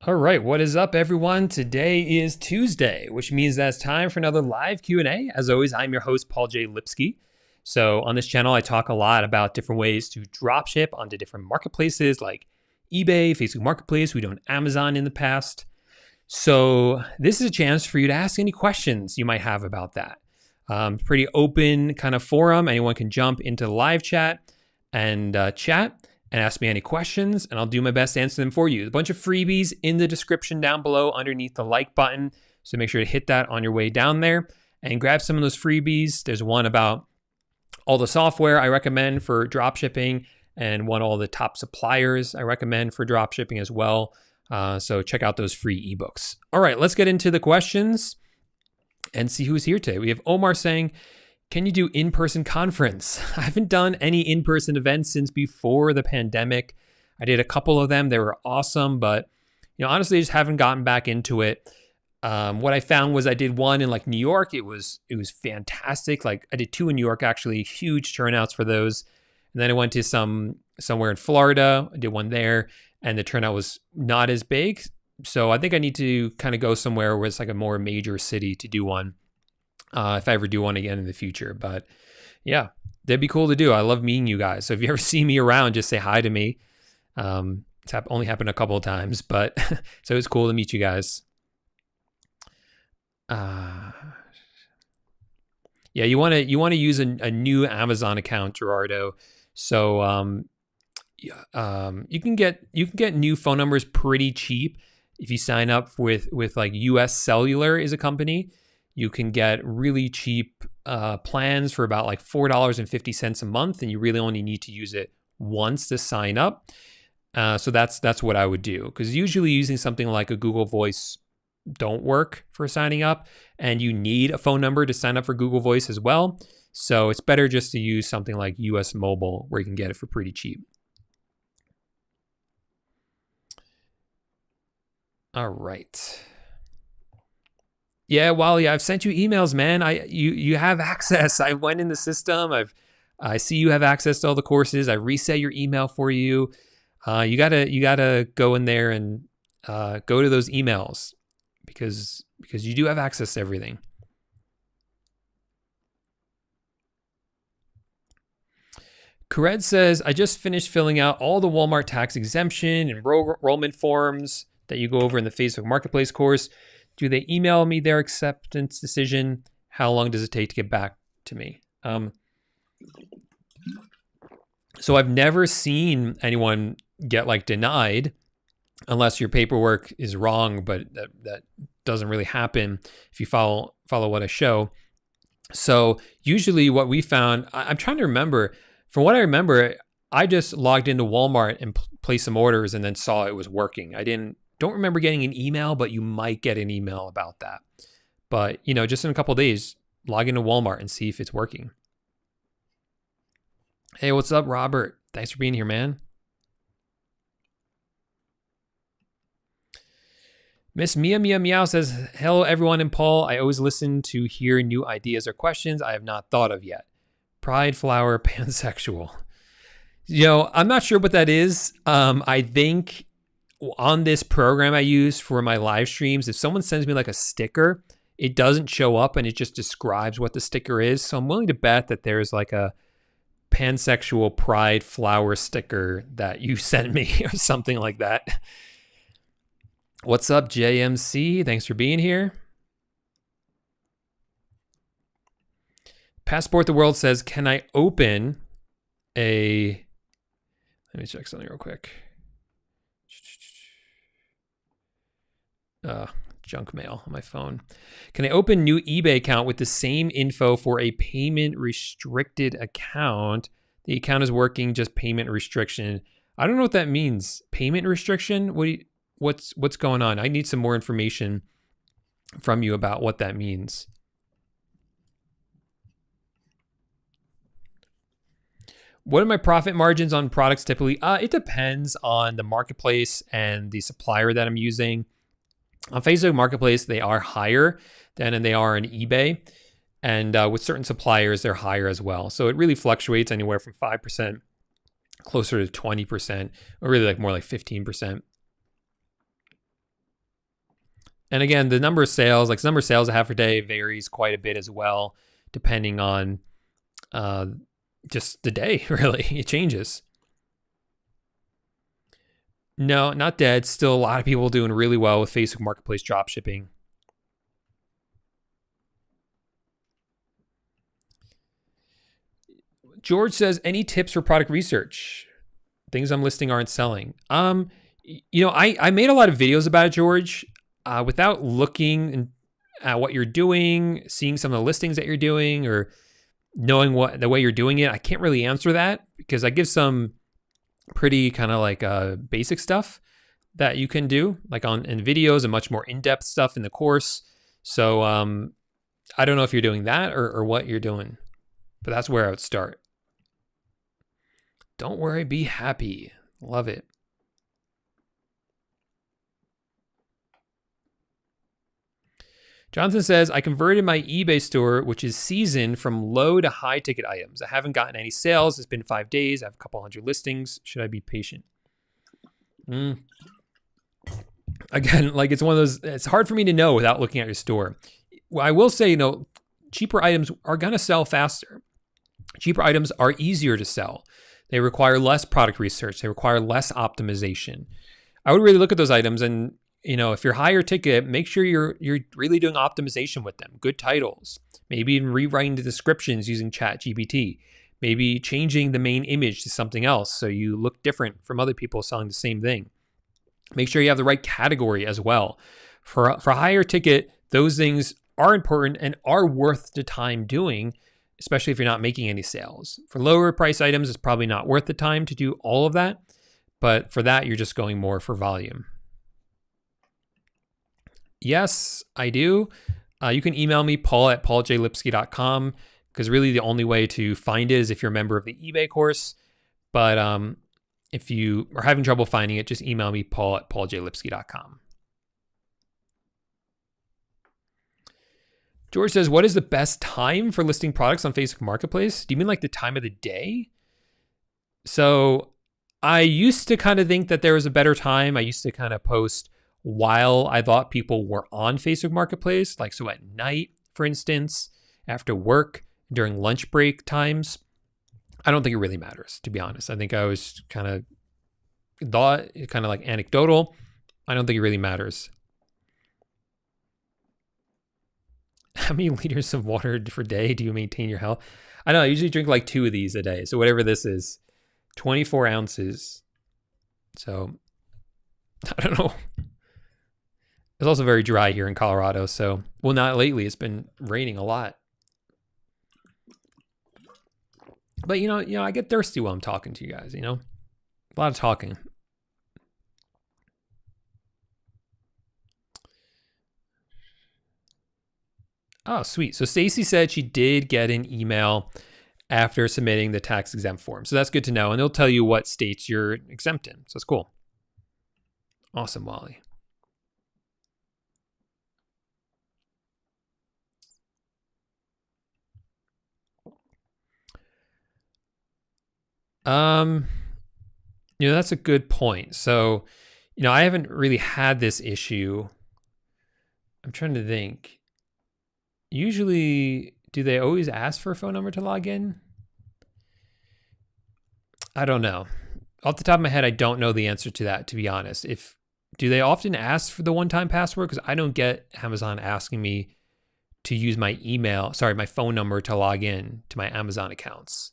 All right, what is up, everyone? Today is Tuesday, which means that it's time for another live Q&A. As always, I'm your host, Paul J. Lipsky. So on this channel, I talk a lot about different ways to dropship onto different marketplaces like eBay, Facebook Marketplace. We've done Amazon in the past. So this is a chance for you to ask any questions you might have about that. Pretty open kind of forum. Anyone can jump into the live chat and chat and ask me any questions, and I'll do my best to answer them for you. A bunch of freebies in the description down below underneath the like button, so make sure to hit that on your way down there and grab some of those freebies. There's one about all the software I recommend for dropshipping and all the top suppliers I recommend for dropshipping as well. So check out those free ebooks. All right, let's get into the questions and see who's here today. We have Omar saying, can you do in-person conference? I haven't done any in-person events since before the pandemic. I did a couple of them. They were awesome, but honestly, I just haven't gotten back into it. What I found was I did one in New York. It was fantastic. I did two in New York, actually, huge turnouts for those. And then I went to somewhere in Florida. I did one there, and the turnout was not as big. So I think I need to kind of go somewhere where it's a more major city to do one. If I ever do one again in the future. But yeah, that'd be cool to do. I love meeting you guys. So if you ever see me around, just say hi to me. It's only happened a couple of times, but so it's cool to meet you guys. Yeah, you want to use a new Amazon account, Gerardo. So you can get new phone numbers pretty cheap if you sign up with US Cellular is a company. You can get really cheap plans for about $4.50 a month, and you really only need to use it once to sign up. So that's what I would do, because usually using something like a Google Voice don't work for signing up, and you need a phone number to sign up for Google Voice as well. So it's better just to use something like US Mobile, where you can get it for pretty cheap. All right. Yeah, Wally, I've sent you emails, man. You have access. I went in the system. I see you have access to all the courses. I reset your email for you. You gotta go in there and go to those emails because you do have access to everything. Kared says, I just finished filling out all the Walmart tax exemption and enrollment forms that you go over in the Facebook Marketplace course. Do they email me their acceptance decision? How long does it take to get back to me? So I've never seen anyone get denied unless your paperwork is wrong, but that doesn't really happen if you follow what I show. So usually what we found, I'm trying to remember, from what I remember, I just logged into Walmart and placed some orders and then saw it was working. Don't remember getting an email, but you might get an email about that. But, just in a couple of days, log into Walmart and see if it's working. Hey, what's up, Robert? Thanks for being here, man. Miss Mia Mia Meow says, hello, everyone, and Paul. I always listen to hear new ideas or questions I have not thought of yet. Pride, flower, pansexual. I'm not sure what that is. I think on this program I use for my live streams, if someone sends me a sticker, it doesn't show up and it just describes what the sticker is. So I'm willing to bet that there's a pansexual pride flower sticker that you sent me or something like that. What's up, JMC? Thanks for being here. Passport the World says, can I open let me check something real quick. Junk mail on my phone. Can I open new eBay account with the same info for a payment restricted account? The account is working, just payment restriction. I don't know what that means. Payment restriction? What's going on? I need some more information from you about what that means. What are my profit margins on products typically? It depends on the marketplace and the supplier that I'm using. On Facebook Marketplace, they are higher than they are on eBay. And with certain suppliers, they're higher as well. So it really fluctuates anywhere from 5% closer to 20%, or really more like 15%. And again, the number of sales, like the number of sales I have per day varies quite a bit as well, depending on just the day, really. It changes. No, not dead. Still a lot of people doing really well with Facebook Marketplace dropshipping. George says, any tips for product research? Things I'm listing aren't selling. I made a lot of videos about it, George, without looking at what you're doing, seeing some of the listings that you're doing, or knowing what the way you're doing it. I can't really answer that because I give some pretty kind of like basic stuff that you can do, like in videos, and much more in-depth stuff in the course. So I don't know if you're doing that or what you're doing, but that's where I would start. Don't worry, be happy. Love it. Jonathan says, I converted my eBay store, which is seasoned, from low to high ticket items. I haven't gotten any sales. It's been 5 days. I have a couple hundred listings. Should I be patient? Again, like it's one of those, it's hard for me to know without looking at your store. Well, I will say, cheaper items are going to sell faster. Cheaper items are easier to sell. They require less product research. They require less optimization. I would really look at those items and, if you're higher ticket, make sure you're really doing optimization with them. Good titles. Maybe even rewriting the descriptions using ChatGPT. Maybe changing the main image to something else so you look different from other people selling the same thing. Make sure you have the right category as well. For higher ticket, those things are important and are worth the time doing, especially if you're not making any sales. For lower price items, it's probably not worth the time to do all of that. But for that, you're just going more for volume. Yes, I do. You can email me, paul@pauljlipsky.com, because really the only way to find it is if you're a member of the eBay course. But if you are having trouble finding it, just email me, paul@pauljlipsky.com. George says, what is the best time for listing products on Facebook Marketplace? Do you mean like the time of the day? So I used to kind of think that there was a better time. I used to kind of post while I thought people were on Facebook Marketplace, like so at night, for instance, after work, during lunch break times. I don't think it really matters, to be honest. I think I was kind of like anecdotal. I don't think it really matters. How many liters of water per day do you maintain your health? I know, I usually drink like 2 of these a day. So whatever this is, 24 ounces. So I don't know. It's also very dry here in Colorado. So, well, not lately. It's been raining a lot. But, I get thirsty while I'm talking to you guys, a lot of talking. Oh, sweet. So Stacy said she did get an email after submitting the tax exempt form. So that's good to know. And they'll tell you what states you're exempt in. So it's cool. Awesome, Wally. That's a good point. So, I haven't really had this issue. I'm trying to think. Usually, do they always ask for a phone number to log in? I don't know. Off the top of my head, I don't know the answer to that, to be honest. Do they often ask for the one-time password? Because I don't get Amazon asking me to use my phone number to log in to my Amazon accounts.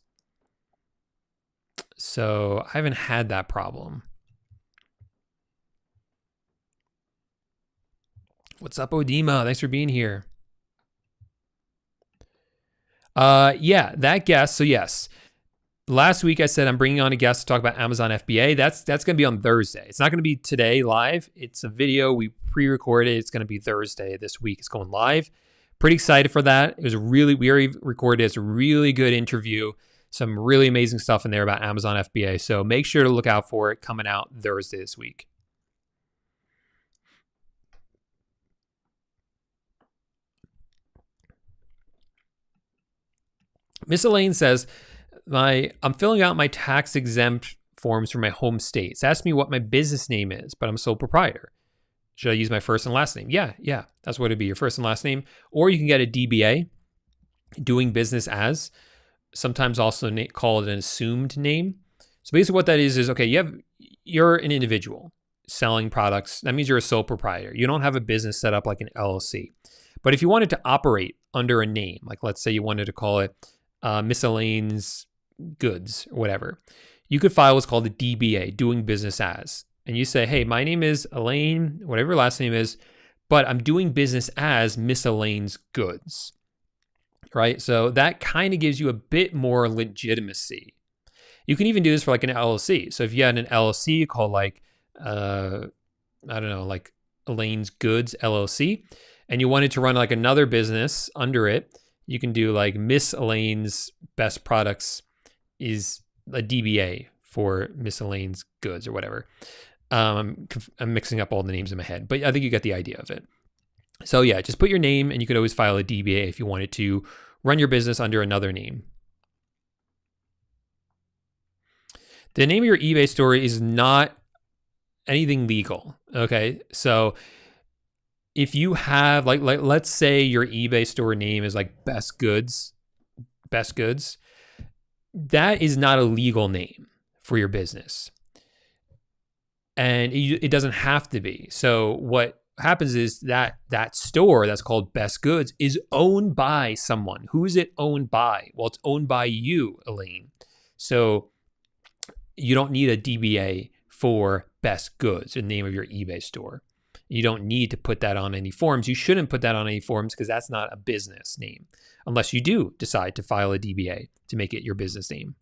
So I haven't had that problem. What's up, Odima? Thanks for being here. Yeah, that guest. So yes, last week I said I'm bringing on a guest to talk about Amazon FBA. That's going to be on Thursday. It's not going to be today live. It's a video we pre-recorded. It's going to be Thursday this week. It's going live. Pretty excited for that. We already recorded. It's a really good interview. Some really amazing stuff in there about Amazon FBA. So make sure to look out for it coming out Thursday this week. Miss Elaine says, I'm filling out my tax exempt forms for my home state. It's asked me what my business name is, but I'm a sole proprietor. Should I use my first and last name? Yeah, that's what it'd be, your first and last name. Or you can get a DBA, doing business as, sometimes also called an assumed name. So basically what that is okay, you're an individual selling products. That means you're a sole proprietor. You don't have a business set up like an LLC. But if you wanted to operate under a name, like let's say you wanted to call it miscellaneous goods or whatever, you could file what's called a DBA, doing business as. And you say, hey, my name is Elaine, whatever your last name is, but I'm doing business as miscellaneous goods, right? So that kind of gives you a bit more legitimacy. You can even do this for like an LLC. So if you had an LLC called like, I don't know, like Elaine's Goods LLC, and you wanted to run like another business under it, you can do like Miss Elaine's Best Products is a DBA for Miss Elaine's Goods or whatever. I'm mixing up all the names in my head, but I think you get the idea of it. So yeah, just put your name, and you could always file a DBA if you wanted to run your business under another name. The name of your eBay store is not anything legal, okay? So if you have, like let's say your eBay store name is like Best Goods, that is not a legal name for your business. And it doesn't have to be. So what happens is that store that's called Best Goods is owned by someone. Who is it owned by? Well, it's owned by you, Elaine. So you don't need a DBA for Best Goods, the name of your eBay store. You don't need to put that on any forms. You shouldn't put that on any forms because that's not a business name, unless you do decide to file a DBA to make it your business name.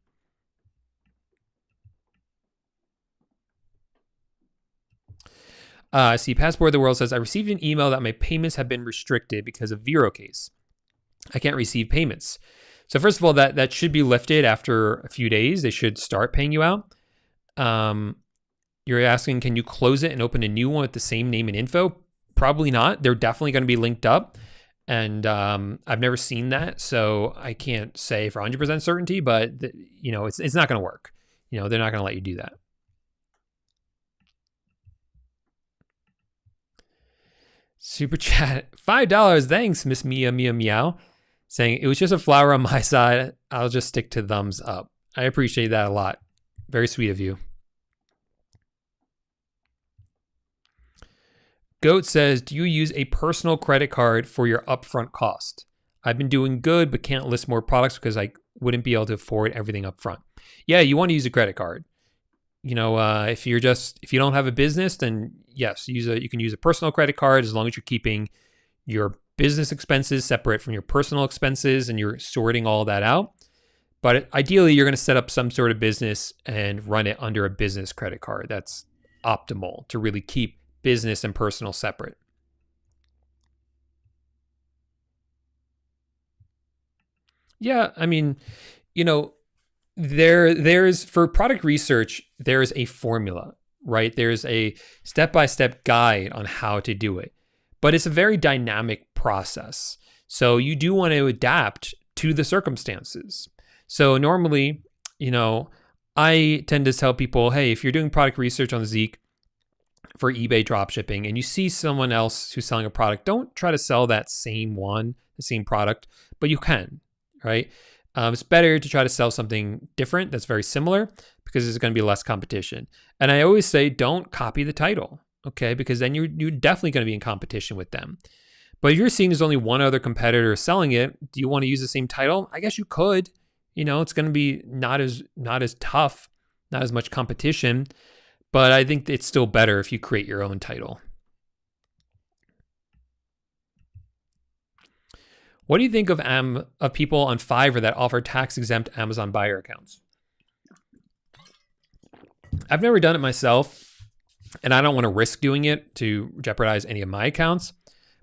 See, Passport of the World says, I received an email that my payments have been restricted because of Vero case. I can't receive payments. So first of all, that should be lifted after a few days. They should start paying you out. You're asking, can you close it and open a new one with the same name and info? Probably not. They're definitely going to be linked up. And I've never seen that, so I can't say for 100% certainty, but it's not going to work. They're not going to let you do that. Super chat, $5. Thanks, Miss Mia Meow. Saying, it was just a flower on my side. I'll just stick to thumbs up. I appreciate that a lot. Very sweet of you. Goat says, do you use a personal credit card for your upfront cost? I've been doing good, but can't list more products because I wouldn't be able to afford everything up front. Yeah, you want to use a credit card. If you don't have a business, then yes, you can use a personal credit card as long as you're keeping your business expenses separate from your personal expenses and you're sorting all that out. But ideally, you're going to set up some sort of business and run it under a business credit card. That's optimal to really keep business and personal separate. Yeah, I mean, there's for product research, there's a formula, right? There's a step-by-step guide on how to do it, but it's a very dynamic process. So you do want to adapt to the circumstances. So normally, I tend to tell people, hey, if you're doing product research on Zeek for eBay dropshipping and you see someone else who's selling a product, don't try to sell that same product, but you can, right? It's better to try to sell something different that's very similar because there's going to be less competition. And I always say, don't copy the title, okay? Because then you're definitely going to be in competition with them. But if you're seeing there's only one other competitor selling it, do you want to use the same title? I guess you could. It's going to be not as tough, not as much competition. But I think it's still better if you create your own title. What do you think of people on Fiverr that offer tax-exempt Amazon buyer accounts? I've never done it myself, and I don't want to risk doing it to jeopardize any of my accounts.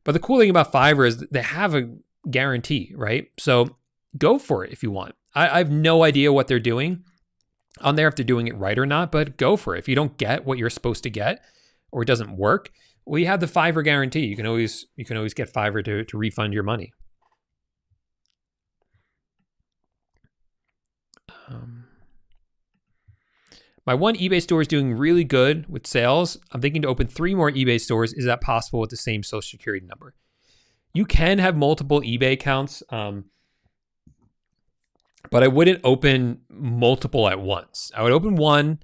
But the cool thing about Fiverr is they have a guarantee, right? So go for it if you want. I have no idea what they're doing on there, if they're doing it right or not, but go for it. If you don't get what you're supposed to get or it doesn't work, well, you have the Fiverr guarantee. You can always get Fiverr to refund your money. My one eBay store is doing really good with sales. I'm thinking to open 3 more eBay stores. Is that possible with the same social security number? You can have multiple eBay accounts, but I wouldn't open multiple at once. I would open one,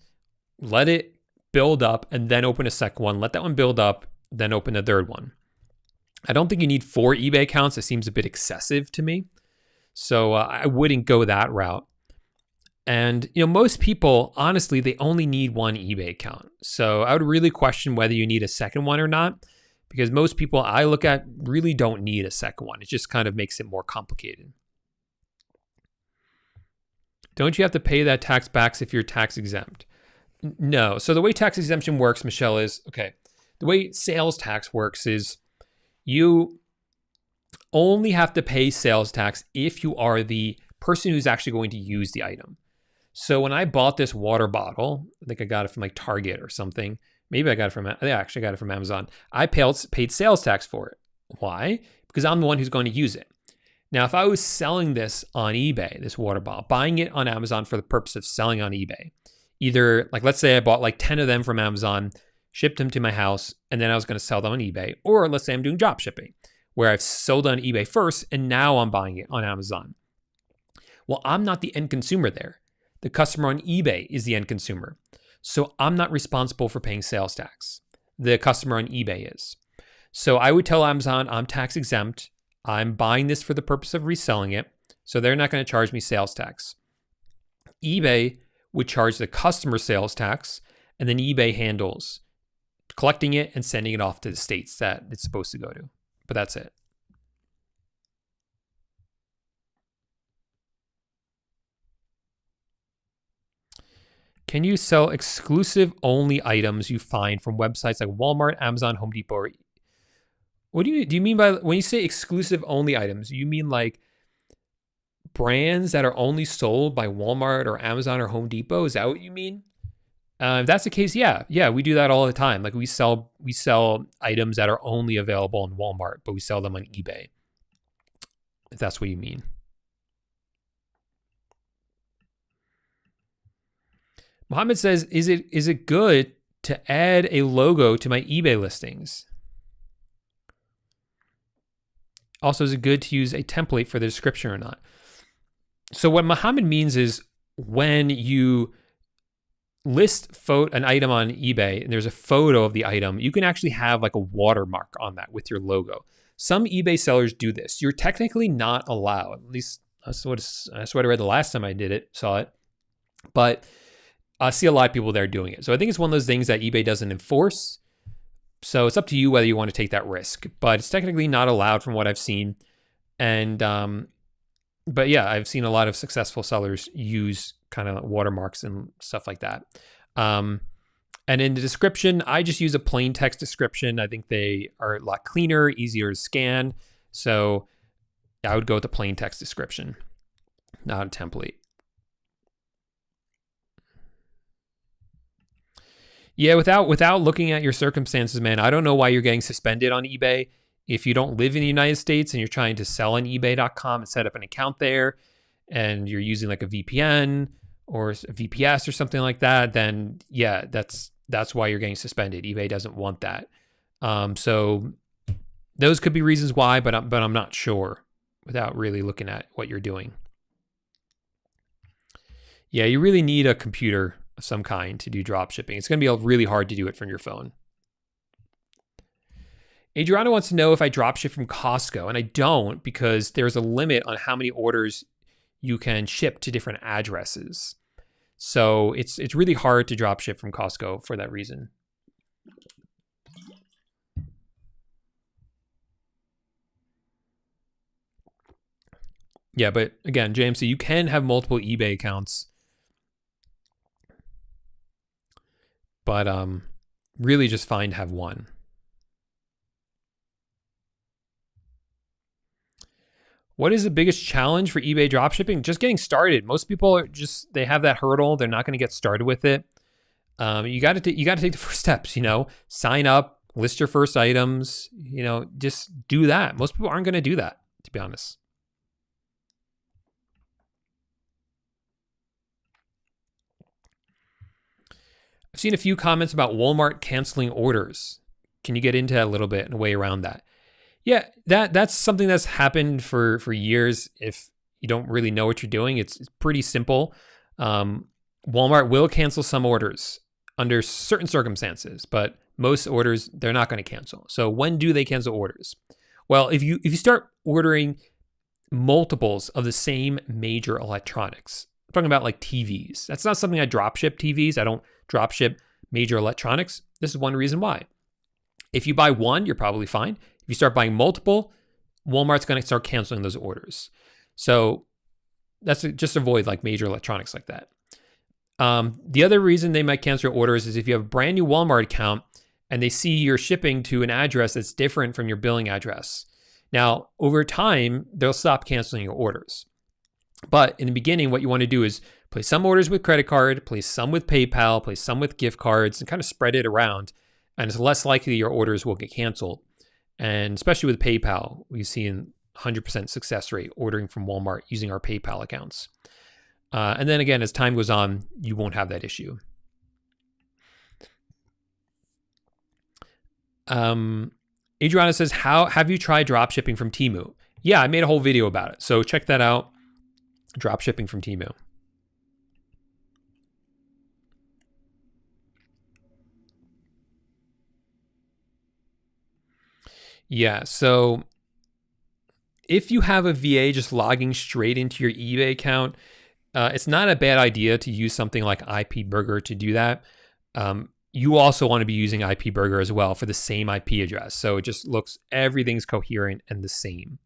let it build up, and then open a second one. Let that one build up, then open the third one. I don't think you need 4 eBay accounts. It seems a bit excessive to me. So I wouldn't go that route. And, most people, honestly, they only need 1 eBay account. So I would really question whether you need a second one or not, because most people I look at really don't need a second one. It just kind of makes it more complicated. Don't you have to pay that tax back if you're tax exempt? No. So the way tax exemption works, Michelle, is, the way sales tax works is you only have to pay sales tax if you are the person who's actually going to use the item. So when I bought this water bottle, I think I got it from like Target or something. Maybe I actually got it from Amazon. I paid sales tax for it. Why? Because I'm the one who's going to use it. Now, if I was selling this on eBay, this water bottle, buying it on Amazon for the purpose of selling on eBay, either like, let's say I bought like 10 of them from Amazon, shipped them to my house, and then I was going to sell them on eBay. Or let's say I'm doing drop shipping, where I've sold on eBay first, and now I'm buying it on Amazon. Well, I'm not the end consumer there. The customer on eBay is the end consumer. So I'm not responsible for paying sales tax. The customer on eBay is. So I would tell Amazon I'm tax exempt. I'm buying this for the purpose of reselling it. So they're not going to charge me sales tax. eBay would charge the customer sales tax, and then eBay handles collecting it and sending it off to the states that it's supposed to go to. But that's it. Can you sell exclusive only items you find from websites like Walmart, Amazon, Home Depot? Or what do you mean by, when you say exclusive only items, you mean like brands that are only sold by Walmart or Amazon or Home Depot? Is that what you mean? If that's the case, yeah, we do that all the time. Like we sell items that are only available on Walmart, but we sell them on eBay. If that's what you mean. Mohammed says, is it good to add a logo to my eBay listings? Also, is it good to use a template for the description or not? So what Mohammed means is when you list an item on eBay and there's a photo of the item, you can actually have like a watermark on that with your logo. Some eBay sellers do this. You're technically not allowed. At least that's what I read the last time I saw it. But I see a lot of people there doing it. So I think it's one of those things that eBay doesn't enforce. So it's up to you whether you want to take that risk. But it's technically not allowed from what I've seen. And but yeah, I've seen a lot of successful sellers use kind of watermarks and stuff like that. And in the description, I just use a plain text description. I think they are a lot cleaner, easier to scan. So I would go with the plain text description, not a template. Yeah, without looking at your circumstances, man, I don't know why you're getting suspended on eBay. If you don't live in the United States and you're trying to sell on eBay.com and set up an account there, and you're using like a VPN or a VPS or something like that, then yeah, that's why you're getting suspended. eBay doesn't want that. So those could be reasons why, but I'm not sure without really looking at what you're doing. Yeah, you really need a computer of some kind to do drop shipping. It's going to be really hard to do it from your phone. Adriana wants to know if I drop ship from Costco, and I don't, because there's a limit on how many orders you can ship to different addresses. So it's really hard to drop ship from Costco for that reason. Yeah, but again, JMC, you can have multiple eBay accounts. But really just fine to have one. What is the biggest challenge for eBay dropshipping? Just getting started. Most people they have that hurdle. They're not going to get started with it. You got to take the first steps, sign up, list your first items, just do that. Most people aren't going to do that, to be honest. I've seen a few comments about Walmart canceling orders. Can you get into that a little bit and a way around that? Yeah, that's something that's happened for years. If you don't really know what you're doing, it's pretty simple. Walmart will cancel some orders under certain circumstances, but most orders they're not going to cancel. So when do they cancel orders? Well, if you start ordering multiples of the same major electronics, I'm talking about like TVs. That's not something I drop ship TVs. I don't drop ship major electronics. This is one reason why. If you buy one, you're probably fine. If you start buying multiple, Walmart's going to start canceling those orders. So that's just avoid like major electronics like that. The other reason they might cancel your orders is if you have a brand new Walmart account and they see you're shipping to an address that's different from your billing address. Now, over time, they'll stop canceling your orders. But in the beginning, what you want to do is place some orders with credit card, place some with PayPal, place some with gift cards, and kind of spread it around. And it's less likely your orders will get canceled. And especially with PayPal, we've seen 100% success rate ordering from Walmart using our PayPal accounts. And then again, as time goes on, you won't have that issue. Adriana says, "How have you tried drop shipping from Temu?" Yeah, I made a whole video about it. So check that out. Drop shipping from Temu. Yeah, so if you have a VA just logging straight into your eBay account, it's not a bad idea to use something like IP Burger to do that. You also want to be using IP Burger as well for the same IP address. So it just looks, everything's coherent and the same.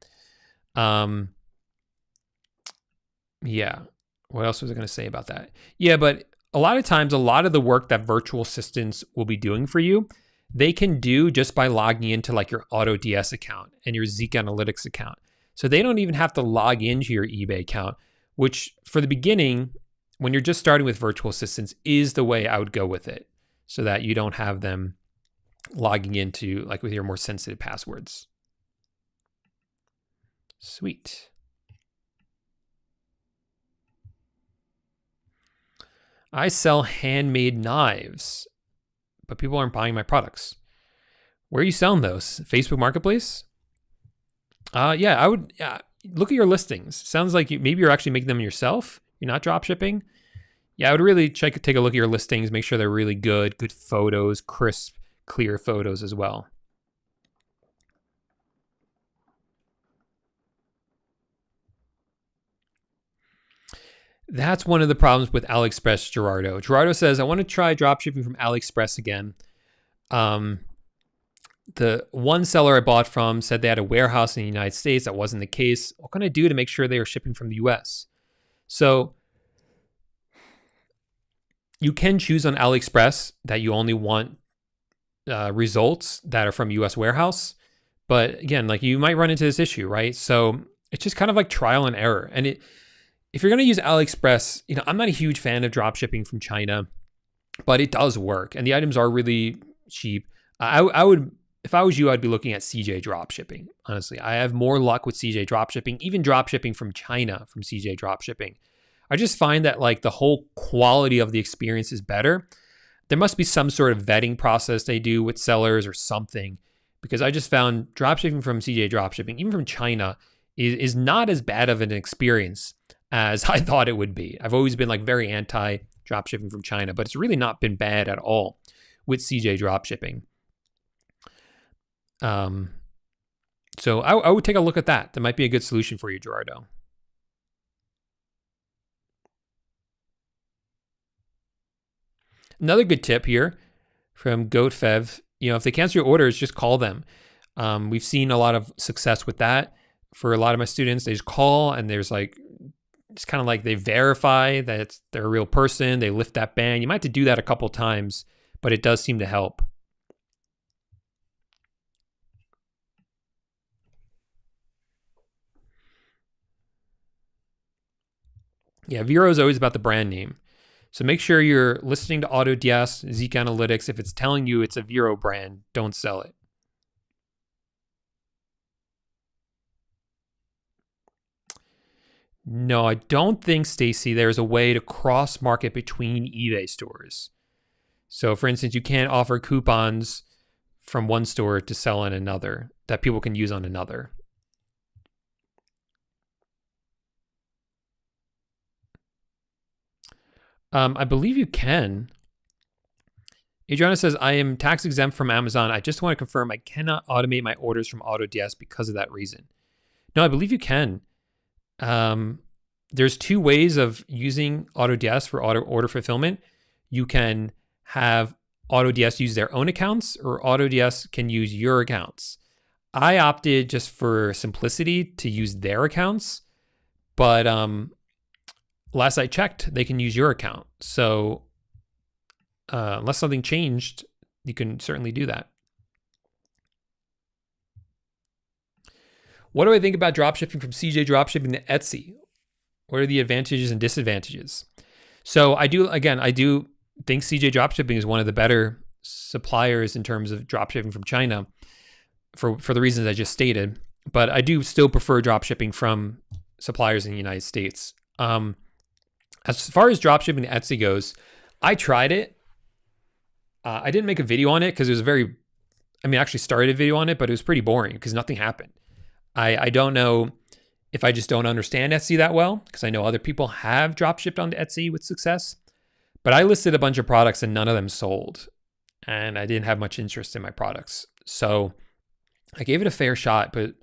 Yeah. What else was I going to say about that? Yeah, but a lot of times, a lot of the work that virtual assistants will be doing for you, they can do just by logging into like your AutoDS account and your Zeek Analytics account. So they don't even have to log into your eBay account, which for the beginning, when you're just starting with virtual assistants, is the way I would go with it, so that you don't have them logging into like with your more sensitive passwords. Sweet. I sell handmade knives, but people aren't buying my products. Where are you selling those? Facebook Marketplace? Yeah, I would look at your listings. Sounds like maybe you're actually making them yourself. You're not drop shipping. Yeah, I would really take a look at your listings, make sure they're really good photos, crisp, clear photos as well. That's one of the problems with AliExpress, Gerardo. Gerardo says, I want to try dropshipping from AliExpress again. The one seller I bought from said they had a warehouse in the United States. That wasn't the case. What can I do to make sure they are shipping from the US? So you can choose on AliExpress that you only want results that are from US warehouse. But again, like you might run into this issue, right? So it's just kind of like trial and error. And if you're going to use AliExpress, I'm not a huge fan of drop shipping from China, but it does work. And the items are really cheap. I would, if I was you, I'd be looking at CJ drop shipping. Honestly, I have more luck with CJ drop shipping, even drop shipping from China from CJ drop shipping. I just find that like the whole quality of the experience is better. There must be some sort of vetting process they do with sellers or something, because I just found drop shipping from CJ drop shipping, even from China, is not as bad of an experience as I thought it would be. I've always been like very anti drop shipping from China, but it's really not been bad at all with CJ drop shipping. So I would take a look at that. That might be a good solution for you, Gerardo. Another good tip here from GoatFev, if they cancel your orders, just call them. We've seen a lot of success with that. For a lot of my students, they just call and there's like, it's kind of like they verify that they're a real person. They lift that ban. You might have to do that a couple times, but it does seem to help. Yeah, Vero is always about the brand name. So make sure you're listening to AutoDS, Zeek Analytics. If it's telling you it's a Vero brand, don't sell it. No, I don't think, Stacy, there's a way to cross-market between eBay stores. So for instance, you can't offer coupons from one store to sell on another that people can use on another. I believe you can. Adriana says, I am tax exempt from Amazon. I just want to confirm I cannot automate my orders from AutoDS because of that reason. No, I believe you can. There's two ways of using AutoDS for order fulfillment. You can have AutoDS use their own accounts, or AutoDS can use your accounts. I opted, just for simplicity, to use their accounts, but last I checked, they can use your account. So unless something changed, you can certainly do that. What do I think about dropshipping from CJ Dropshipping to Etsy? What are the advantages and disadvantages? So I do think CJ Dropshipping is one of the better suppliers in terms of dropshipping from China for the reasons I just stated. But I do still prefer dropshipping from suppliers in the United States. As far as dropshipping to Etsy goes, I tried it. I didn't make a video on it because it was I actually started a video on it, but it was pretty boring because nothing happened. I don't know if I just don't understand Etsy that well, because I know other people have dropshipped onto Etsy with success. But I listed a bunch of products and none of them sold. And I didn't have much interest in my products. So I gave it a fair shot, but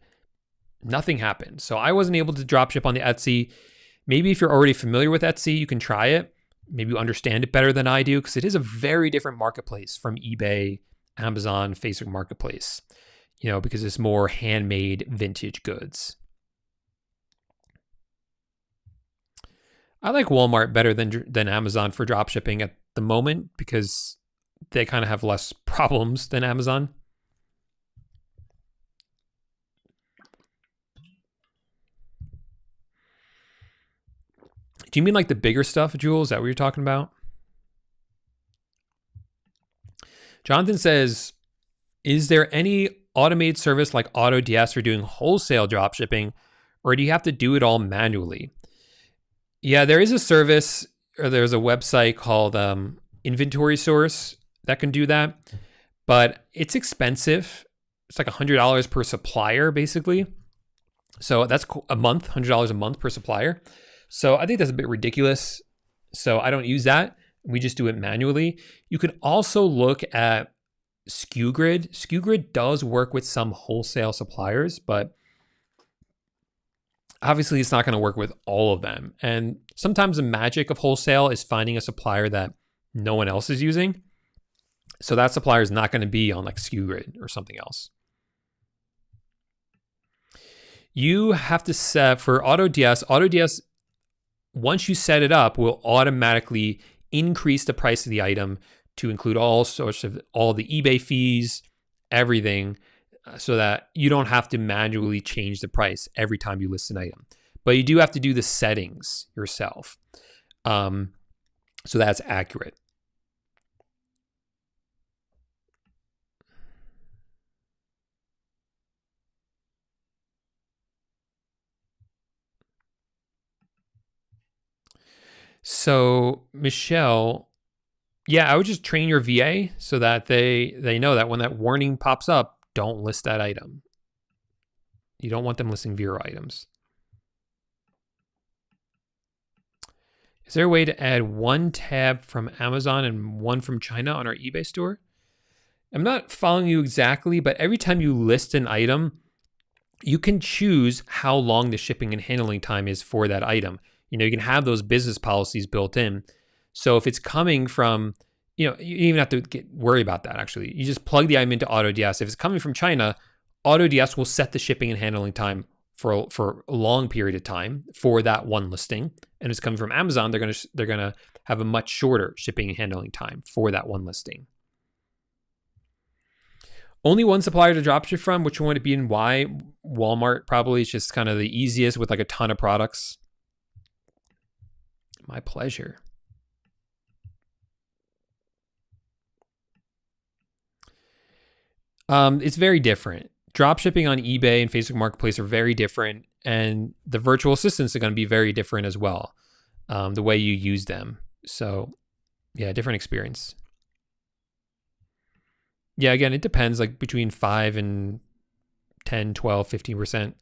nothing happened. So I wasn't able to dropship onto Etsy. Maybe if you're already familiar with Etsy, you can try it. Maybe you understand it better than I do, because it is a very different marketplace from eBay, Amazon, Facebook Marketplace, because it's more handmade vintage goods. I like Walmart better than Amazon for dropshipping at the moment, because they kind of have less problems than Amazon. Do you mean like the bigger stuff, Jewel? Is that what you're talking about? Jonathan says, is there any automated service like AutoDS for doing wholesale dropshipping, or do you have to do it all manually? Yeah, there is a service, or there's a website called Inventory Source that can do that, but it's expensive. It's like $100 per supplier, basically. So that's a month, $100 a month per supplier. So I think that's a bit ridiculous. So I don't use that. We just do it manually. You can also look at SKUGrid. SKUGrid does work with some wholesale suppliers, but obviously it's not going to work with all of them. And sometimes the magic of wholesale is finding a supplier that no one else is using. So that supplier is not going to be on like SKUGrid or something else. You have to set for AutoDS, once you set it up, will automatically increase the price of the item to include all the eBay fees, everything, so that you don't have to manually change the price every time you list an item. But you do have to do the settings yourself, so that's accurate. So Michelle, yeah, I would just train your VA so that they know that when that warning pops up, don't list that item. You don't want them listing Vero items. Is there a way to add one tab from Amazon and one from China on our eBay store? I'm not following you exactly, but every time you list an item, you can choose how long the shipping and handling time is for that item. You can have those business policies built in. So if it's coming from, you even have to worry about that, actually. You just plug the item into AutoDS. If it's coming from China, AutoDS will set the shipping and handling time for a long period of time for that one listing. And if it's coming from Amazon, they're gonna have a much shorter shipping and handling time for that one listing. Only one supplier to dropship from. Which one would it be and why? Walmart probably. It's just kind of the easiest with like a ton of products. My pleasure. It's very different. Dropshipping on eBay and Facebook Marketplace are very different, and the virtual assistants are going to be very different as well, the way you use them. So, yeah, different experience. Yeah, again, it depends, like between 5 and 10, 12, 15%.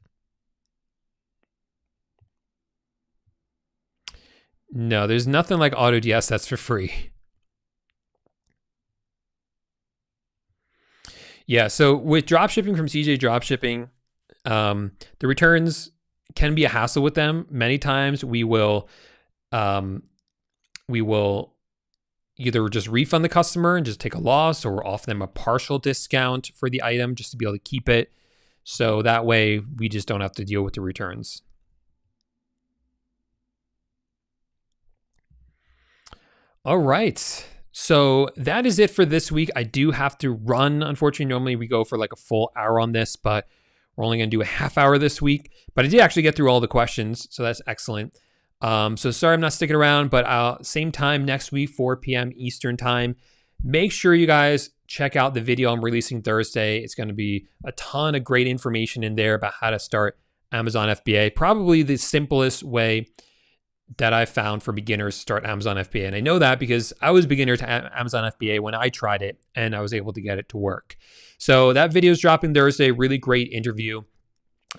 No, there's nothing like AutoDS that's for free. Yeah, so with dropshipping from CJ Dropshipping, the returns can be a hassle with them. Many times we will either just refund the customer and just take a loss, or we'll offer them a partial discount for the item just to be able to keep it. So that way we just don't have to deal with the returns. All right. So that is it for this week. I do have to run. Unfortunately, normally we go for like a full hour on this, but we're only going to do a half hour this week. But I did actually get through all the questions, so that's excellent. So sorry I'm not sticking around, but same time next week, 4 p.m. Eastern time. Make sure you guys check out the video I'm releasing Thursday. It's going to be a ton of great information in there about how to start Amazon FBA. Probably the simplest way that I found for beginners to start Amazon FBA. And I know that because I was a beginner to Amazon FBA when I tried it and I was able to get it to work. So that video is dropping Thursday. Really great interview.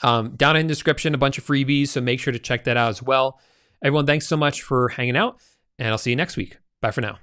Down in the description, a bunch of freebies. So make sure to check that out as well. Everyone, thanks so much for hanging out, and I'll see you next week. Bye for now.